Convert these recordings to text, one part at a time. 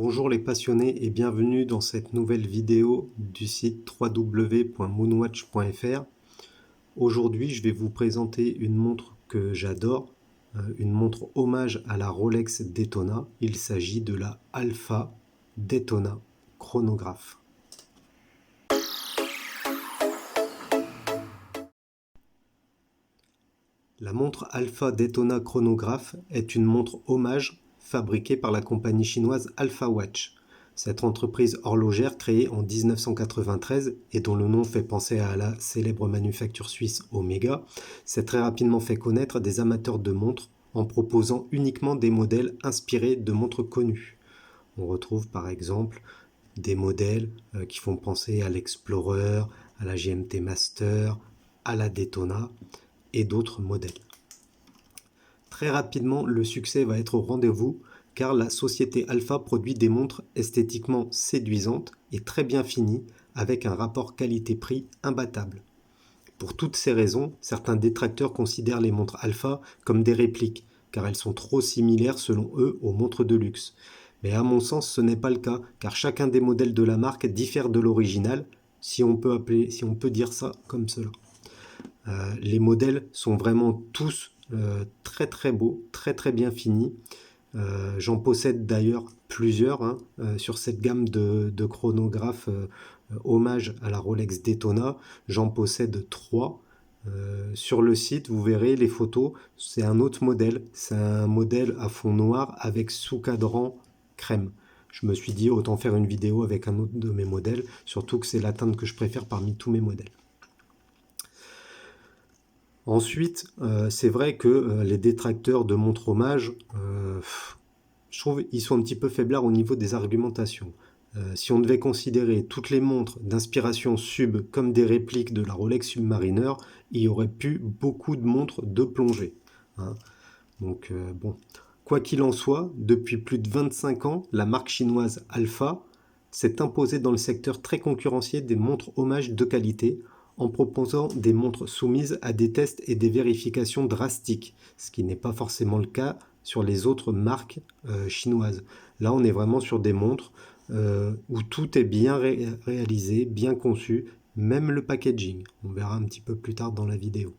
Bonjour les passionnés et bienvenue dans cette nouvelle vidéo du site www.moonwatch.fr. Aujourd'hui, je vais vous présenter une montre que j'adore, une montre hommage à la Rolex Daytona. Il s'agit de la Alpha Daytona chronographe. La montre Alpha Daytona chronographe est une montre hommage fabriquée par la compagnie chinoise Alpha Watch. Cette entreprise horlogère créée en 1993 et dont le nom fait penser à la célèbre manufacture suisse Omega, s'est très rapidement fait connaître des amateurs de montres en proposant uniquement des modèles inspirés de montres connues. On retrouve par exemple des modèles qui font penser à l'Explorer, à la GMT Master, à la Daytona et d'autres modèles. Très rapidement, le succès va être au rendez-vous car la société Alpha produit des montres esthétiquement séduisantes et très bien finies avec un rapport qualité-prix imbattable. Pour toutes ces raisons, certains détracteurs considèrent les montres Alpha comme des répliques car elles sont trop similaires selon eux aux montres de luxe. Mais à mon sens, ce n'est pas le cas car chacun des modèles de la marque diffère de l'original, si on peut dire ça comme cela. Les modèles sont vraiment tous très très beaux, très très bien finis. J'en possède d'ailleurs plusieurs sur cette gamme de chronographes hommage à la Rolex Daytona. J'en possède 3. Sur le site, vous verrez les photos, c'est un autre modèle. C'est un modèle à fond noir avec sous-cadran crème. Je me suis dit autant faire une vidéo avec un autre de mes modèles, surtout que c'est la teinte que je préfère parmi tous mes modèles. Ensuite, c'est vrai que les détracteurs de montres hommage, je trouve qu'ils sont un petit peu faiblards au niveau des argumentations. Si on devait considérer toutes les montres d'inspiration sub comme des répliques de la Rolex Submariner, il y aurait plus beaucoup de montres de plongée. Donc bon, quoi qu'il en soit, depuis plus de 25 ans, la marque chinoise Alpha s'est imposée dans le secteur très concurrentiel des montres hommage de qualité, en proposant des montres soumises à des tests et des vérifications drastiques, ce qui n'est pas forcément le cas sur les autres marques chinoises. Là, on est vraiment sur des montres où tout est bien réalisé, bien conçu, même le packaging. On verra un petit peu plus tard dans la vidéo.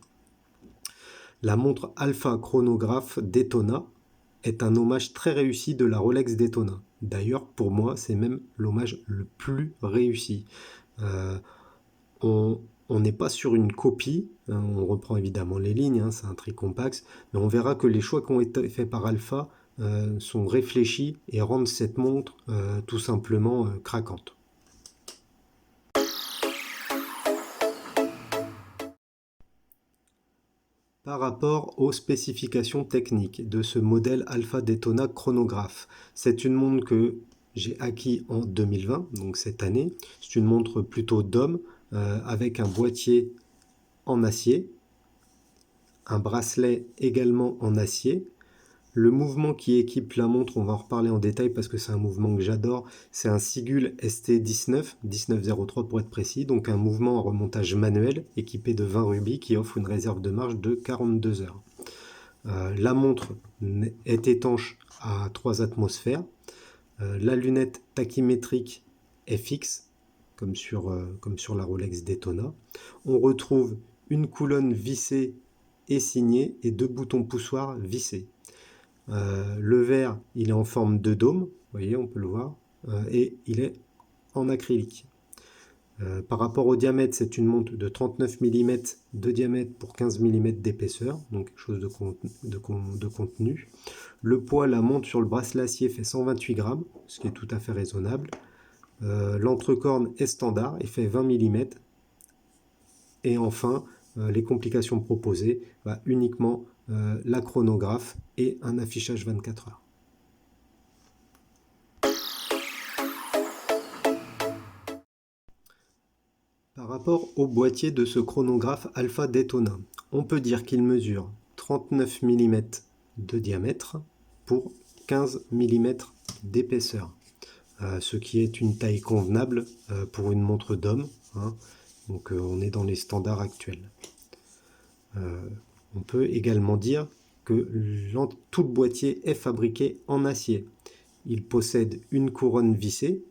La montre Alpha chronographe Daytona est un hommage très réussi de la Rolex Daytona. D'ailleurs, pour moi, c'est même l'hommage le plus réussi. On n'est pas sur une copie, on reprend évidemment les lignes, c'est un tricompax, mais on verra que les choix qui ont été faits par Alpha sont réfléchis et rendent cette montre tout simplement craquante. Par rapport aux spécifications techniques de ce modèle Alpha Daytona chronographe, c'est une montre que j'ai acquis en 2020, donc cette année. C'est une montre plutôt d'homme avec un boîtier en acier, un bracelet également en acier. Le mouvement qui équipe la montre, on va en reparler en détail parce que c'est un mouvement que j'adore, c'est un Sigul ST19, 1903 pour être précis, donc un mouvement en remontage manuel équipé de 20 rubis qui offre une réserve de marge de 42 heures. La montre est étanche à 3 atmosphères. La lunette tachymétrique est fixe, comme sur la Rolex Daytona. On retrouve une coulonne vissée et signée et 2 boutons poussoirs vissés. Le verre, il est en forme de dôme, vous voyez, on peut le voir, et il est en acrylique. Par rapport au diamètre, c'est une montre de 39 mm de diamètre pour 15 mm d'épaisseur, donc quelque chose de contenu. Le poids, la montre sur le bracelet acier fait 128 grammes, ce qui est tout à fait raisonnable. L'entrecorne est standard et fait 20 mm. Et enfin, les complications proposées, uniquement la chronographe et un affichage 24 heures. Par rapport au boîtier de ce chronographe Alpha Daytona, on peut dire qu'il mesure 39 mm de diamètre pour 15 mm d'épaisseur, ce qui est une taille convenable pour une montre d'homme. Donc on est dans les standards actuels. On peut également dire que tout le boîtier est fabriqué en acier. Il possède une couronne vissée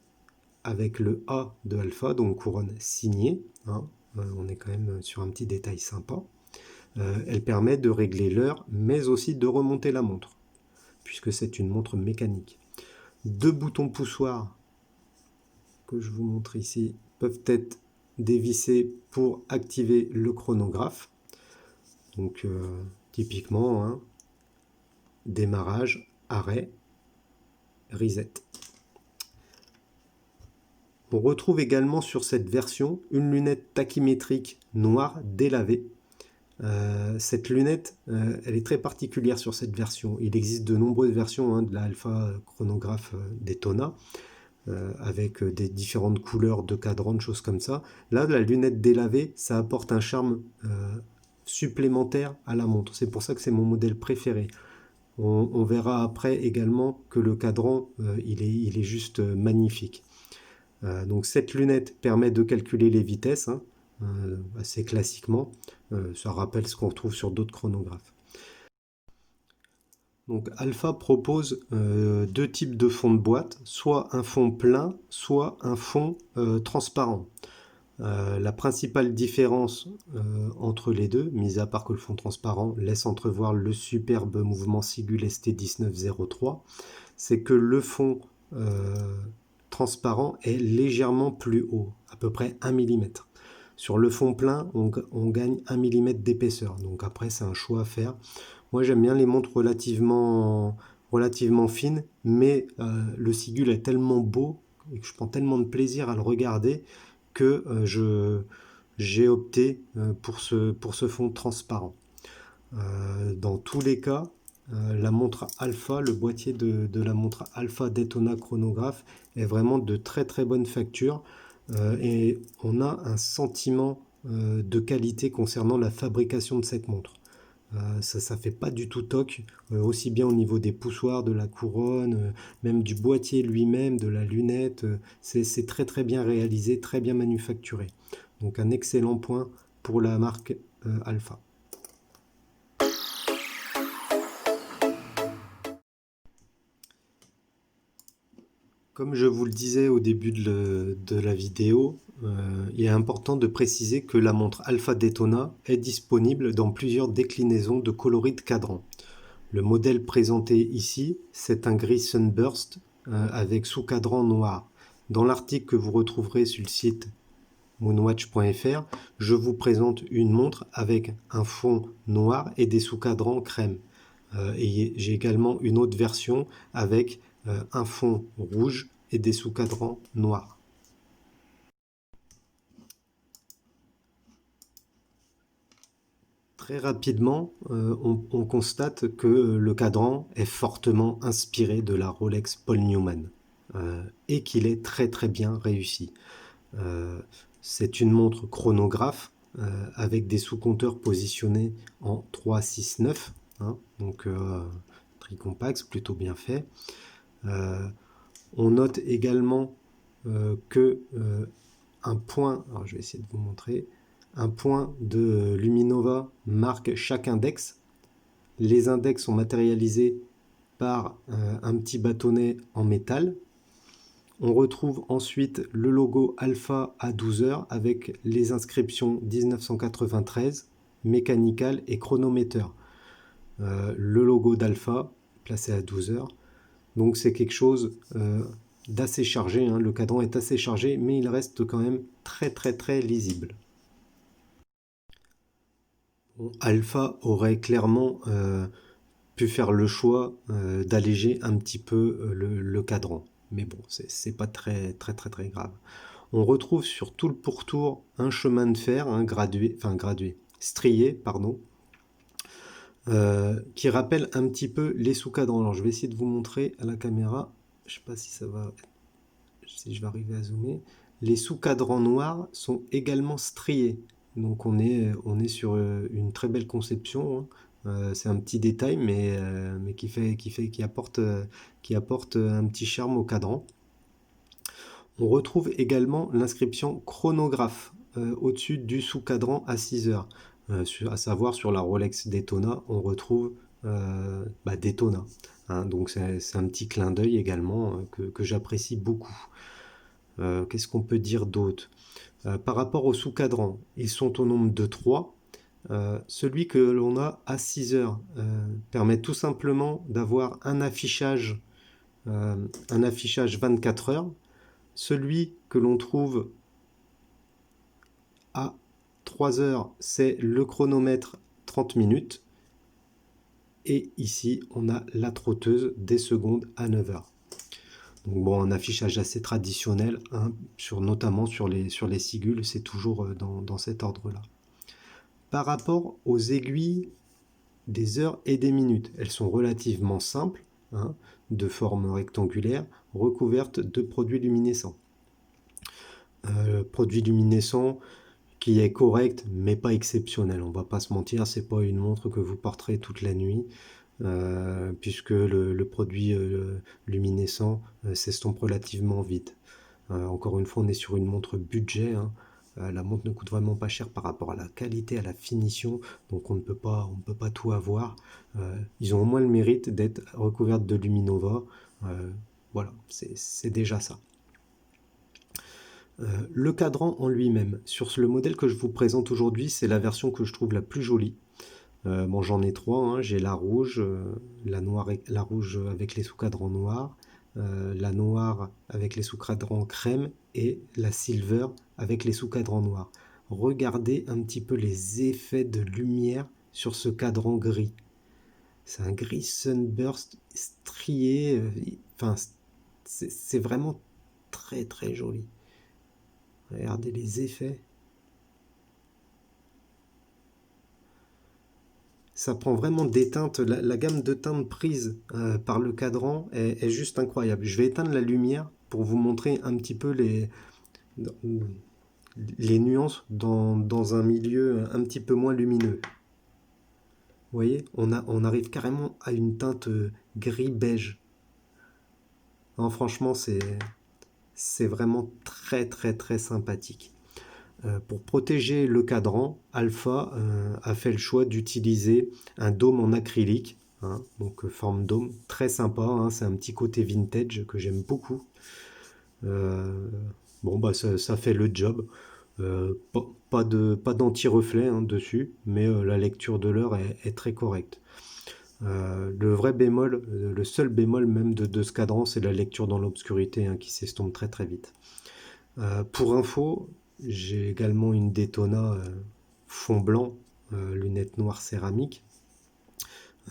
avec le A de Alpha, donc couronne signée. Hein. On est quand même sur un petit détail sympa. Elle permet de régler l'heure, mais aussi de remonter la montre, puisque c'est une montre mécanique. Deux boutons poussoirs, que je vous montre ici, peuvent être dévissés pour activer le chronographe. Donc, typiquement, hein, démarrage, arrêt, reset. On retrouve également sur cette version une lunette tachymétrique noire délavée. Cette lunette, elle est très particulière sur cette version. Il existe de nombreuses versions hein, de la Alpha chronographe Daytona, avec des différentes couleurs de cadran, de choses comme ça. Là, la lunette délavée, ça apporte un charme supplémentaire à la montre. C'est pour ça que c'est mon modèle préféré. On verra après également que le cadran, il est juste magnifique. Donc cette lunette permet de calculer les vitesses, hein, assez classiquement. Ça rappelle ce qu'on retrouve sur d'autres chronographes. Donc Alpha propose deux types de fond de boîte, soit un fond plein, soit un fond transparent. La principale différence entre les deux, mis à part que le fond transparent laisse entrevoir le superbe mouvement Sigul ST1903, c'est que le fond transparent est légèrement plus haut, à peu près 1 mm. Sur le fond plein, on gagne 1 mm d'épaisseur. Donc après, c'est un choix à faire. Moi, j'aime bien les montres relativement fines, mais le Sigul est tellement beau et que je prends tellement de plaisir à le regarder que j'ai opté pour ce fond transparent. Dans tous les cas, la montre Alpha, le boîtier de la montre Alpha Daytona chronographe est vraiment de très très bonne facture et on a un sentiment de qualité concernant la fabrication de cette montre. Ça fait pas du tout toc, aussi bien au niveau des poussoirs, de la couronne, même du boîtier lui-même, de la lunette, c'est très très bien réalisé, très bien manufacturé. Donc un excellent point pour la marque Alpha. Comme je vous le disais au début de la vidéo, il est important de préciser que la montre Alpha Daytona est disponible dans plusieurs déclinaisons de coloris de cadran. Le modèle présenté ici, c'est un gris Sunburst avec sous-cadran noir. Dans l'article que vous retrouverez sur le site moonwatch.fr, je vous présente une montre avec un fond noir et des sous-cadrans crème. Et j'ai également une autre version avec un fond rouge et des sous-cadrans noirs. Très rapidement, on constate que le cadran est fortement inspiré de la Rolex Paul Newman et qu'il est très très bien réussi. C'est une montre chronographe avec des sous-compteurs positionnés en 3, 6, 9, hein, donc tricompax, plutôt bien fait. On note également que un point, alors je vais essayer de vous montrer, un point de Luminova marque chaque index. Les index sont matérialisés par un petit bâtonnet en métal. On retrouve ensuite le logo Alpha à 12 heures avec les inscriptions 1993, mécanical et chronomètre. Le logo d'Alpha placé à 12 heures. Donc c'est quelque chose d'assez chargé, hein. Le cadran est assez chargé, mais il reste quand même très très très lisible. Bon, Alpha aurait clairement pu faire le choix d'alléger un petit peu le cadran. Mais bon, c'est pas très grave. On retrouve sur tout le pourtour un chemin de fer hein, strié, pardon, qui rappelle un petit peu les sous-cadrans. Alors je vais essayer de vous montrer à la caméra. Je sais pas si ça va, si je vais arriver à zoomer. Les sous-cadrans noirs sont également striés. Donc on est sur une très belle conception. Hein. C'est un petit détail, mais qui apporte un petit charme au cadran. On retrouve également l'inscription chronographe au-dessus du sous-cadran à 6 heures. À savoir sur la Rolex Daytona, on retrouve Daytona. hein, donc c'est un petit clin d'œil également que j'apprécie beaucoup. Qu'est-ce qu'on peut dire d'autre? Par rapport aux sous-cadrans, ils sont au nombre de 3. Celui que l'on a à 6 heures permet tout simplement d'avoir un affichage 24 heures. Celui que l'on trouve à 3 heures, c'est le chronomètre 30 minutes. Et ici, on a la trotteuse des secondes à 9 heures. Donc bon, un affichage assez traditionnel, hein, notamment sur les sigules, c'est toujours dans cet ordre-là. Par rapport aux aiguilles des heures et des minutes, elles sont relativement simples, hein, de forme rectangulaire, recouvertes de produits luminescents. Produit luminescent qui est correct, mais pas exceptionnel. On va pas se mentir, c'est pas une montre que vous porterez toute la nuit, puisque le produit luminescent s'estompe relativement vite. Encore une fois, on est sur une montre budget, hein. La montre ne coûte vraiment pas cher par rapport à la qualité, à la finition, donc on ne peut pas tout avoir. Ils ont au moins le mérite d'être recouvertes de Luminova. Voilà, c'est déjà ça. Le cadran en lui-même, sur le modèle que je vous présente aujourd'hui, c'est la version que je trouve la plus jolie. Bon, j'en ai 3, hein. J'ai la rouge, la rouge avec les sous-cadrans noirs, la noire avec les sous-cadrans crème et la silver avec les sous-cadrans noirs. Regardez un petit peu les effets de lumière sur ce cadran gris. C'est un gris sunburst strié, enfin, c'est vraiment très très joli. Regardez les effets. Ça prend vraiment des teintes. La gamme de teintes prise par le cadran est juste incroyable. Je vais éteindre la lumière pour vous montrer un petit peu les nuances dans un milieu un petit peu moins lumineux. Vous voyez, on arrive carrément à une teinte gris-beige. Franchement, c'est vraiment très très très sympathique. Pour protéger le cadran, Alpha a fait le choix d'utiliser un dôme en acrylique, hein, donc forme dôme, très sympa, hein, c'est un petit côté vintage que j'aime beaucoup. Bon, bah ça fait le job. Pas d'anti-reflet hein, dessus, mais la lecture de l'heure est très correcte. Le vrai bémol, le seul bémol même de ce cadran, c'est la lecture dans l'obscurité hein, qui s'estompe très très vite. Pour info, j'ai également une Daytona fond blanc, lunettes noires céramique.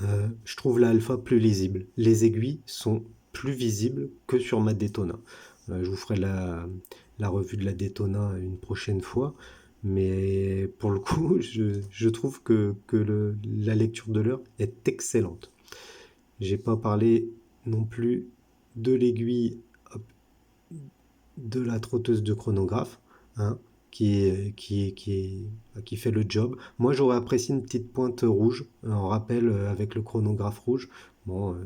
Je trouve la Alpha plus lisible. Les aiguilles sont plus visibles que sur ma Daytona. Je vous ferai la revue de la Daytona une prochaine fois. Mais pour le coup, je trouve que la lecture de l'heure est excellente. J'ai pas parlé non plus de l'aiguille de la trotteuse de chronographe, hein, qui fait le job. Moi, j'aurais apprécié une petite pointe rouge, en rappel avec le chronographe rouge. Bon,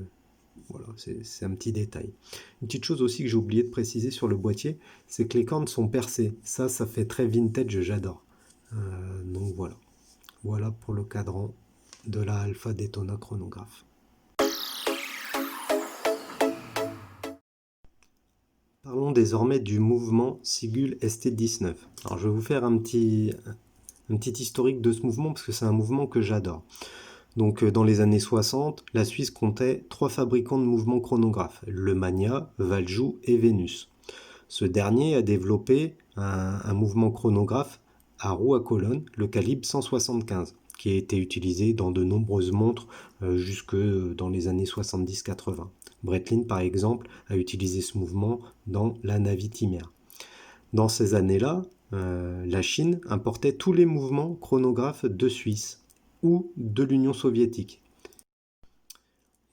voilà, c'est un petit détail. Une petite chose aussi que j'ai oublié de préciser sur le boîtier, c'est que les cornes sont percées. Ça fait très vintage, j'adore. Donc voilà. Voilà pour le cadran de la Alpha Daytona chronographe. Parlons désormais du mouvement Sigul ST19. Alors je vais vous faire un petit historique de ce mouvement parce que c'est un mouvement que j'adore. Donc dans les années 60, la Suisse comptait 3 fabricants de mouvements chronographes, le Mania, Valjoux et Vénus. Ce dernier a développé un mouvement chronographe à roue à colonne, le calibre 175, qui a été utilisé dans de nombreuses montres jusque dans les années 70-80. Breitling, par exemple, a utilisé ce mouvement dans la Navitimer. Dans ces années-là, la Chine importait tous les mouvements chronographes de Suisse ou de l'Union soviétique.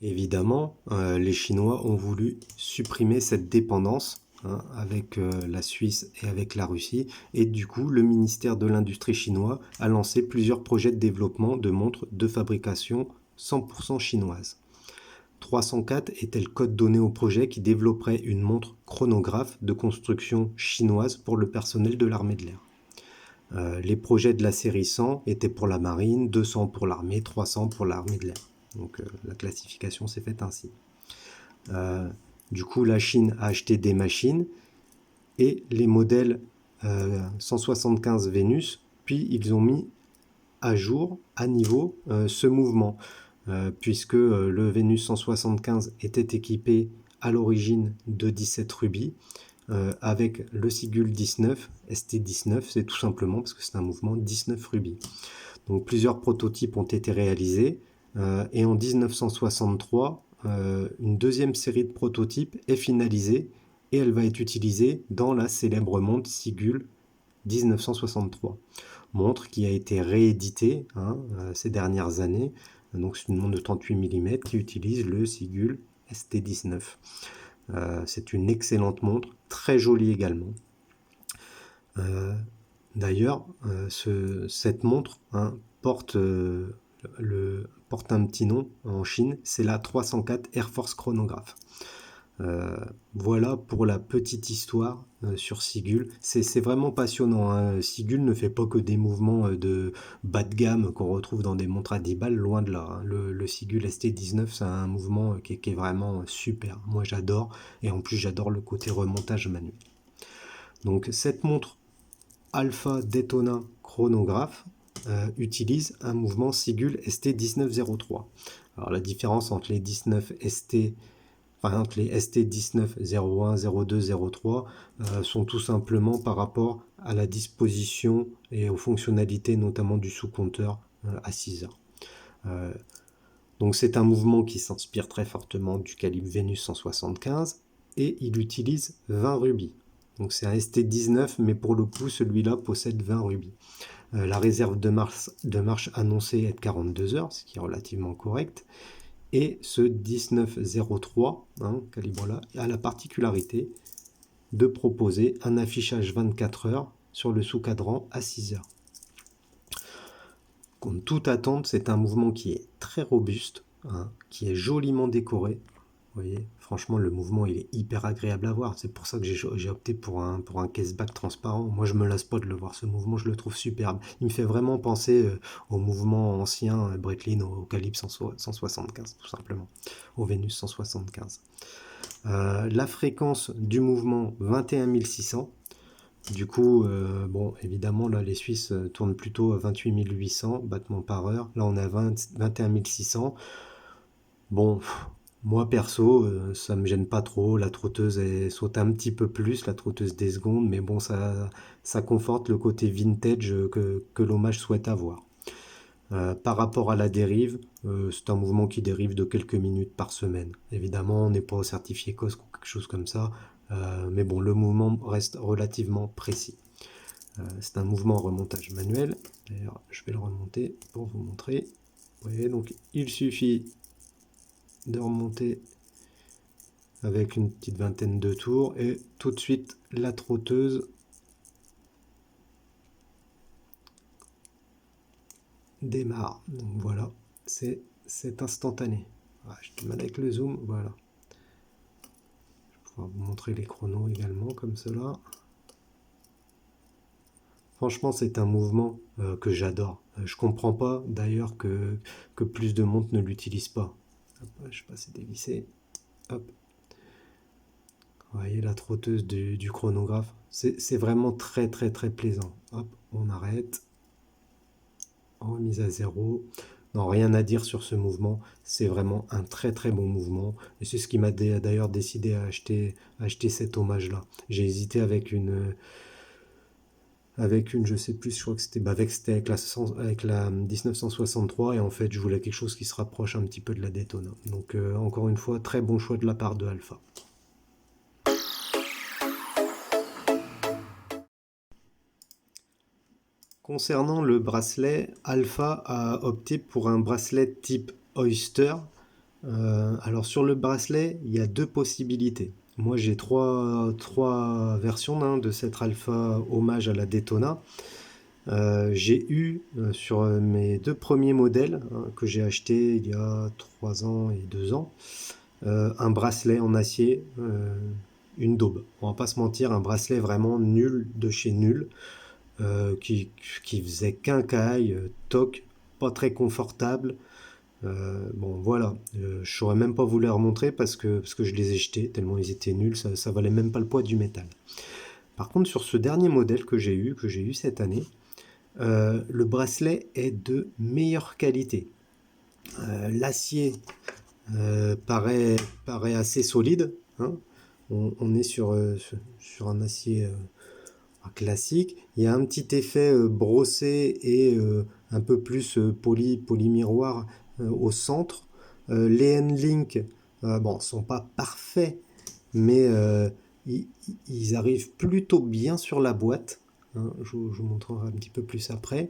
Évidemment, les Chinois ont voulu supprimer cette dépendance hein, avec la Suisse et avec la Russie, et du coup, le ministère de l'Industrie chinois a lancé plusieurs projets de développement de montres de fabrication 100% chinoise. 304 était le code donné au projet qui développerait une montre chronographe de construction chinoise pour le personnel de l'armée de l'air. Les projets de la série 100 étaient pour la marine, 200 pour l'armée, 300 pour l'armée de l'air. Donc la classification s'est faite ainsi. Du coup, la Chine a acheté des machines et les modèles 175 Vénus, puis ils ont mis à jour, à niveau, ce mouvement, puisque le Vénus 175 était équipé à l'origine de 17 rubis, avec le Sigul 19, ST19, c'est tout simplement parce que c'est un mouvement 19 rubis. Donc plusieurs prototypes ont été réalisés, et en 1963, une deuxième série de prototypes est finalisée et elle va être utilisée dans la célèbre montre Sigul 1963. Montre qui a été rééditée ces dernières années. Donc c'est une montre de 38 mm qui utilise le Sigul ST19. C'est une excellente montre, très jolie également. D'ailleurs, cette montre porte un petit nom en Chine, c'est la 304 Air Force chronographe. Voilà pour la petite histoire sur Sigul. C'est vraiment passionnant. Sigul ne fait pas que des mouvements de bas de gamme qu'on retrouve dans des montres à 10 balles, loin de là. Le Sigul ST19, c'est un mouvement qui est vraiment super. Moi j'adore, et en plus j'adore le côté remontage manuel. Donc cette montre Alpha Daytona chronographe utilise un mouvement Sigul ST1903. Alors la différence entre les 19 ST, entre les ST19 01, 02, 03 sont tout simplement par rapport à la disposition et aux fonctionnalités notamment du sous-compteur à 6 heures. Donc c'est un mouvement qui s'inspire très fortement du calibre Vénus 175 et il utilise 20 rubis. Donc c'est un ST19, mais pour le coup celui-là possède 20 rubis. La réserve de marche annoncée est de 42 heures, ce qui est relativement correct. Et ce 1903, calibre-là, a la particularité de proposer un affichage 24 heures sur le sous-cadran à 6 heures. Comme toute attente, c'est un mouvement qui est très robuste, qui est joliment décoré. Vous voyez, franchement, le mouvement il est hyper agréable à voir. C'est pour ça que j'ai opté pour un caseback transparent. Moi, je me lasse pas de le voir. Ce mouvement, je le trouve superbe. Il me fait vraiment penser au mouvement ancien Breitling au calibre 175, tout simplement, au Vénus 175. La fréquence du mouvement 21 600. Du coup, bon, évidemment, là, les Suisses tournent plutôt à 28 800 battements par heure. Là, on est à 21 600. Bon, moi perso, ça me gêne pas trop. La trotteuse elle saute un petit peu plus, la trotteuse des secondes, mais bon, ça conforte le côté vintage que l'hommage souhaite avoir. Par rapport à la dérive, c'est un mouvement qui dérive de quelques minutes par semaine. Évidemment, on n'est pas certifié COSC ou quelque chose comme ça, mais bon, le mouvement reste relativement précis. C'est un mouvement en remontage manuel. D'ailleurs, je vais le remonter pour vous montrer. Vous voyez, donc il suffit de remonter avec une petite vingtaine de tours et tout de suite la trotteuse démarre. Donc voilà, c'est instantané. J'ai du mal avec le zoom, voilà. Je vais pouvoir vous montrer les chronos également comme cela. Franchement, c'est un mouvement que j'adore. Je comprends pas d'ailleurs que plus de montres ne l'utilisent pas. Hop, je passe dévisser. Hop. Vous voyez la trotteuse du chronographe. C'est vraiment très très très plaisant. Hop, on arrête. Remise à zéro. Non, rien à dire sur ce mouvement. C'est vraiment un très très bon mouvement. Et c'est ce qui m'a d'ailleurs décidé à acheter cet hommage-là. J'ai hésité avec une, je sais plus, je crois que c'était avec la 1963. Et en fait, je voulais quelque chose qui se rapproche un petit peu de la Daytona. Donc encore une fois, très bon choix de la part de Alpha. Concernant le bracelet, Alpha a opté pour un bracelet type Oyster. Alors sur le bracelet, il y a deux possibilités. Moi j'ai trois versions de cette Alpha hommage à la Daytona. J'ai eu sur mes deux premiers modèles que j'ai acheté il y a 3 ans et 2 ans, un bracelet en acier, une daube. On va pas se mentir, un bracelet vraiment nul de chez nul. Qui faisait quincaille, toc, pas très confortable. Bon, voilà, je saurais même pas vous les remontrer parce que je les ai jetés tellement ils étaient nuls, ça valait même pas le poids du métal. Par contre, sur ce dernier modèle que j'ai eu cette année, le bracelet est de meilleure qualité. L'acier paraît assez solide, hein. On est sur un acier classique. Il y a un petit effet brossé et un peu plus polymiroir au centre. Les N-Link, bon, sont pas parfaits, mais ils, ils arrivent plutôt bien sur la boîte, hein. Je vous montrerai un petit peu plus après.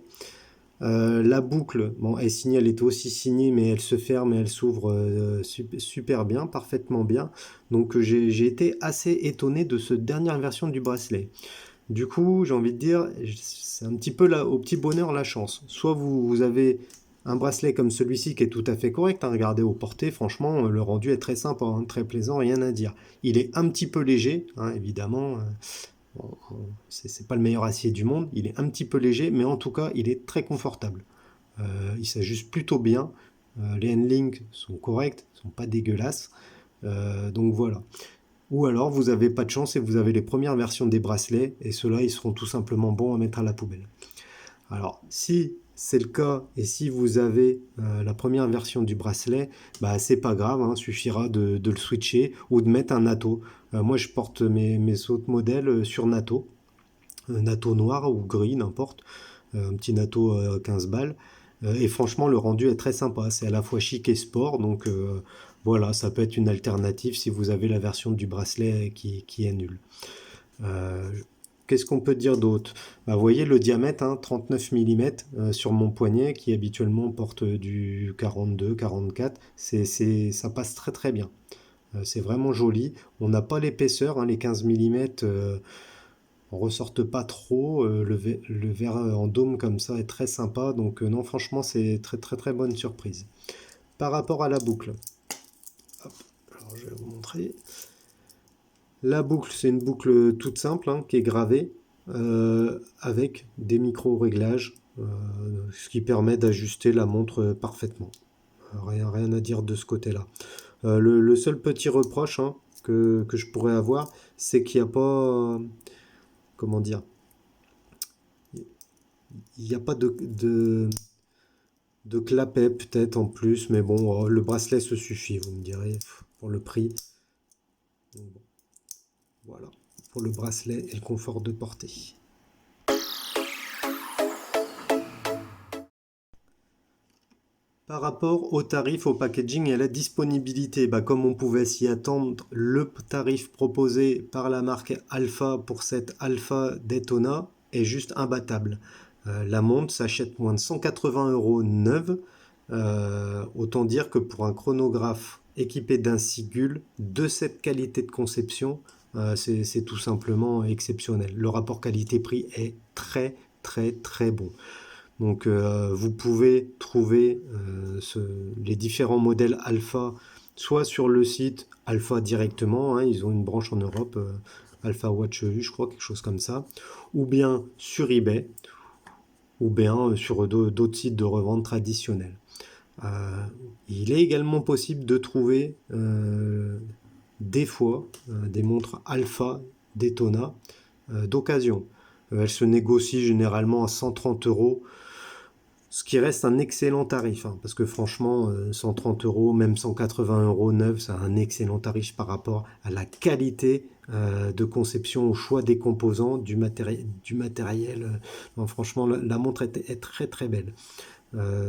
La boucle, bon, elle signe, elle est aussi signée, mais elle se ferme et elle s'ouvre super bien, parfaitement bien. Donc j'ai été assez étonné de cette dernière version du bracelet. Du coup, j'ai envie de dire, c'est un petit peu là, au petit bonheur la chance. Soit vous avez un bracelet comme celui-ci qui est tout à fait correct, hein, regardez au porté, franchement, le rendu est très sympa, hein, très plaisant, rien à dire. Il est un petit peu léger, hein, évidemment, bon, c'est pas le meilleur acier du monde, il est un petit peu léger, mais en tout cas, il est très confortable. Il s'ajuste plutôt bien, les handlings sont corrects, sont pas dégueulasses, donc voilà. Ou alors vous avez pas de chance et vous avez les premières versions des bracelets et ceux-là ils seront tout simplement bons à mettre à la poubelle. Alors si c'est le cas et si vous avez la première version du bracelet, bah c'est pas grave, hein, suffira de le switcher ou de mettre un NATO. Moi je porte mes autres modèles sur NATO, NATO noir ou gris, n'importe, un petit NATO 15 balles. Et franchement, le rendu est très sympa. C'est à la fois chic et sport. Donc voilà, ça peut être une alternative si vous avez la version du bracelet qui est nulle. Euh, Qu'est-ce qu'on peut dire d'autre? Bah, vous voyez le diamètre, hein, 39 mm sur mon poignet, qui habituellement porte du 42, 44. Ça passe très très bien. C'est vraiment joli. On n'a pas l'épaisseur, hein, les 15 mm ressortent pas trop. Le verre en dôme comme ça est très sympa. Donc non, franchement, c'est très très très bonne surprise. Par rapport à la boucle, hop, alors je vais vous montrer. La boucle, c'est une boucle toute simple, hein, qui est gravée avec des micro-réglages, ce qui permet d'ajuster la montre parfaitement. Rien à dire de ce côté-là. Le seul petit reproche, hein, que je pourrais avoir, c'est qu'il n'y a pas, comment dire, il n'y a pas de clapet peut-être en plus, mais bon, le bracelet se suffit, vous me direz, pour le prix. Donc, bon, voilà, pour le bracelet et le confort de portée. Par rapport au tarif, au packaging et à la disponibilité, bah, comme on pouvait s'y attendre, le tarif proposé par la marque Alpha pour cette Alpha Daytona est juste imbattable. La montre s'achète moins de 180 € neuve. Autant dire que pour un chronographe équipé d'un Sigul de cette qualité de conception, c'est tout simplement exceptionnel. Le rapport qualité-prix est très très très bon. Donc vous pouvez trouver les différents modèles Alpha soit sur le site Alpha directement, hein, ils ont une branche en Europe, Alpha Watch U, je crois, quelque chose comme ça, ou bien sur eBay, ou bien sur d'autres sites de revente traditionnels. Euh, il est également possible de trouver des fois des montres Alpha Daytona d'occasion. Elles se négocient généralement à 130 €, ce qui reste un excellent tarif, hein, parce que franchement, 130 €, même 180 € neuf, c'est un excellent tarif par rapport à la qualité de conception, au choix des composants, du matériel. Non, franchement, la montre est très très belle.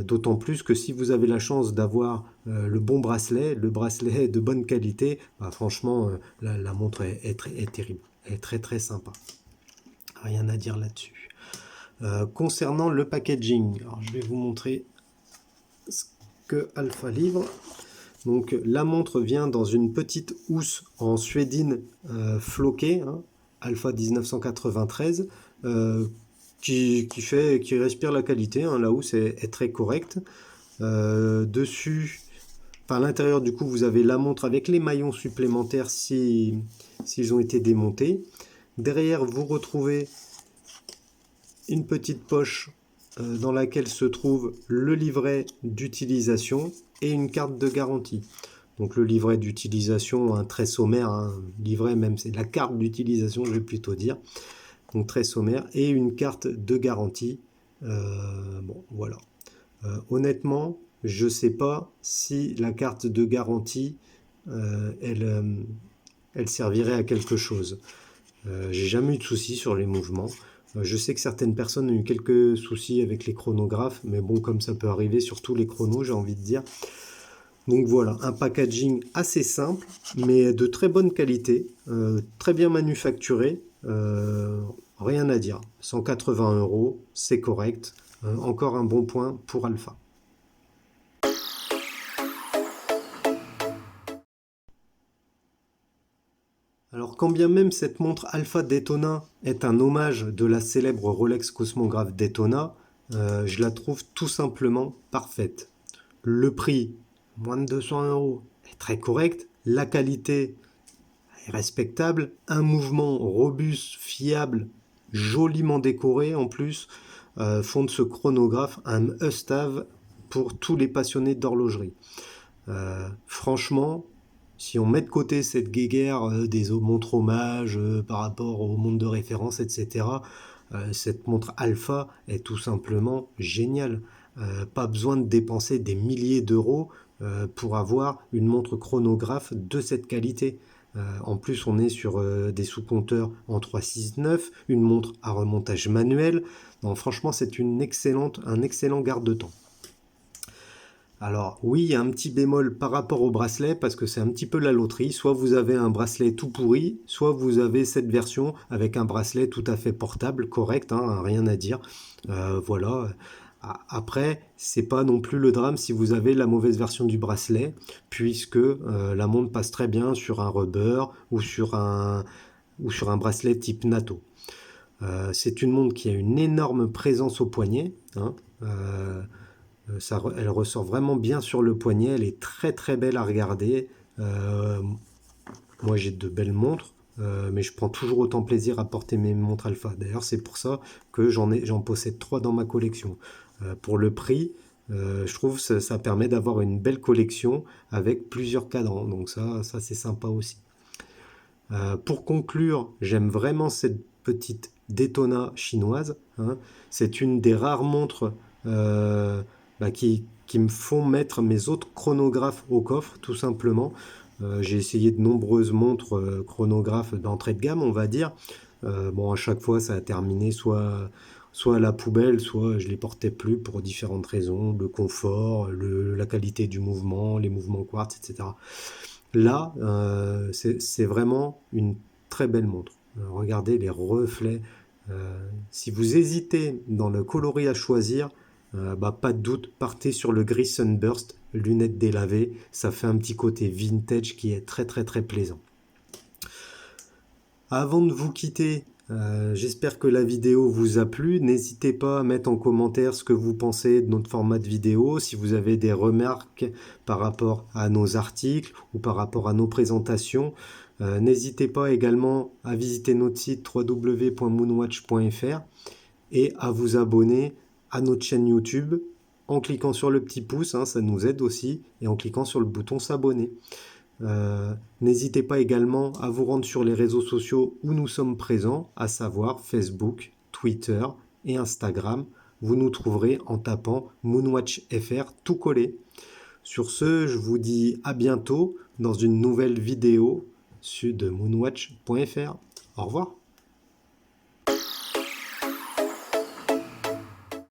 D'autant plus que si vous avez la chance d'avoir le bon bracelet, le bracelet de bonne qualité, bah, franchement, la montre est terrible. Elle est très très sympa. Rien à dire là-dessus. Concernant le packaging, alors je vais vous montrer ce que Alpha livre. Donc la montre vient dans une petite housse en suédine floquée, hein, Alpha 1993, qui respire la qualité, hein. La housse est très correcte. Dessus, à l'intérieur du coup, vous avez la montre avec les maillons supplémentaires s'ils ont été démontés. Derrière, vous retrouvez une petite poche dans laquelle se trouve le livret d'utilisation et une carte de garantie. Donc le livret d'utilisation, un très sommaire, un livret même, c'est la carte d'utilisation, je vais plutôt dire. Donc très sommaire, et une carte de garantie. Bon, voilà. Honnêtement, je ne sais pas si la carte de garantie, elle servirait à quelque chose. J'ai jamais eu de soucis sur les mouvements. Je sais que certaines personnes ont eu quelques soucis avec les chronographes, mais bon, comme ça peut arriver sur tous les chronos, j'ai envie de dire. Donc voilà, un packaging assez simple, mais de très bonne qualité, très bien manufacturé, rien à dire. 180 €, c'est correct. Encore un bon point pour Alpha. Alors quand bien même cette montre Alpha Daytona est un hommage de la célèbre Rolex Cosmograph Daytona, je la trouve tout simplement parfaite. Le prix, moins de 200 €, est très correct. La qualité est respectable. Un mouvement robuste, fiable, joliment décoré en plus, font de ce chronographe un must-have pour tous les passionnés d'horlogerie. Franchement, si on met de côté cette guéguerre des montres hommages par rapport au monde de référence, etc., cette montre Alpha est tout simplement géniale. Pas besoin de dépenser des milliers d'euros pour avoir une montre chronographe de cette qualité. En plus, on est sur des sous-compteurs en 369, une montre à remontage manuel. Donc, franchement, c'est un excellent garde-temps. Alors oui, il y a un petit bémol par rapport au bracelet parce que c'est un petit peu la loterie. Soit vous avez un bracelet tout pourri, soit vous avez cette version avec un bracelet tout à fait portable, correct, hein, rien à dire. Voilà. Après, c'est pas non plus le drame si vous avez la mauvaise version du bracelet, puisque la montre passe très bien sur un rubber ou sur un bracelet type NATO. C'est une montre qui a une énorme présence au poignet, hein. Elle ressort vraiment bien sur le poignet, elle est très très belle à regarder. Moi j'ai de belles montres, mais je prends toujours autant plaisir à porter mes montres Alpha. D'ailleurs c'est pour ça que j'en possède 3 dans ma collection. Pour le prix, je trouve que ça permet d'avoir une belle collection avec plusieurs cadrans, donc ça c'est sympa aussi. Pour conclure, j'aime vraiment cette petite Daytona chinoise, hein. C'est une des rares montres qui me font mettre mes autres chronographes au coffre, tout simplement. J'ai essayé de nombreuses montres chronographes d'entrée de gamme, on va dire. Bon, à chaque fois, ça a terminé soit à la poubelle, soit je les portais plus pour différentes raisons, le confort, la qualité du mouvement, les mouvements quartz, etc. Là, c'est vraiment une très belle montre. Regardez les reflets. Si vous hésitez dans le coloris à choisir, pas de doute, partez sur le gris Sunburst, lunettes délavées. Ça fait un petit côté vintage qui est très très très plaisant. Avant de vous quitter, j'espère que la vidéo vous a plu. N'hésitez pas à mettre en commentaire ce que vous pensez de notre format de vidéo, si vous avez des remarques par rapport à nos articles ou par rapport à nos présentations. N'hésitez pas également à visiter notre site www.moonwatch.fr et à vous abonner à notre chaîne YouTube en cliquant sur le petit pouce, hein, ça nous aide aussi, et en cliquant sur le bouton s'abonner. N'hésitez pas également à vous rendre sur les réseaux sociaux où nous sommes présents, à savoir Facebook, Twitter et Instagram. Vous nous trouverez en tapant Moonwatch FR tout collé. Sur ce, je vous dis à bientôt dans une nouvelle vidéo de moonwatch.fr. Au revoir.